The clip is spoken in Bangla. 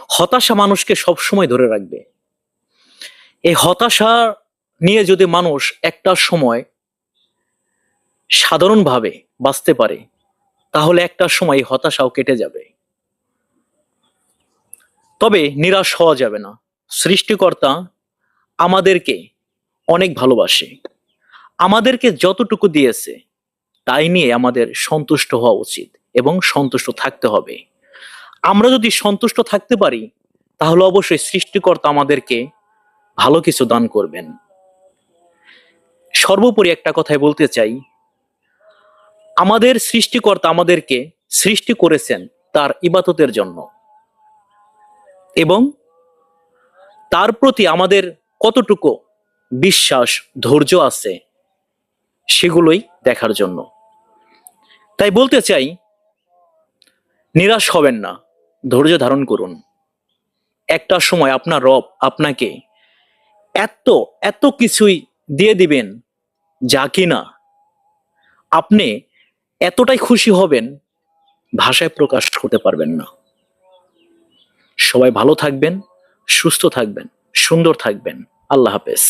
হতাশা মানুষকে সবসময় ধরে রাখবে। এই হতাশা নিয়ে যদি মানুষ একটা সময় সাধারণভাবে বাঁচতে পারে, তাহলে একটা সময় হতাশাও কেটে যাবে। তবে নিরাশ হওয়া যাবে না। সৃষ্টিকর্তা আমাদেরকে অনেক ভালোবাসে। আমাদেরকে যতটুকু দিয়েছে তাই নিয়ে আমাদের সন্তুষ্ট হওয়া উচিত এবং সন্তুষ্ট থাকতে হবে। আমরা যদি সন্তুষ্ট থাকতে পারি, তাহলে অবশ্যই সৃষ্টিকর্তা আমাদেরকে ভালো কিছু দান করবেন। সর্বোপরি একটা কথাই বলতে চাই, আমাদের সৃষ্টিকর্তা আমাদেরকে সৃষ্টি করেছেন তার ইবাদতের জন্য, এবং তার প্রতি আমাদের কতটুকু বিশ্বাস, ধৈর্য আছে সেগুলোই দেখার জন্য। তাই বলতে চাই, নিরাশ হবেন না, ধৈর্য ধারণ করুন। একটা সময় আপনার রব আপনাকে এত এত কিছুই দিয়ে দিবেন, যা কিনা আপনি এতটাই খুশি হবেন, ভাষায় প্রকাশ করতে পারবেন না। সবাই ভালো থাকবেন, সুস্থ থাকবেন, সুন্দর থাকবেন। আল্লাহ হাফেজ।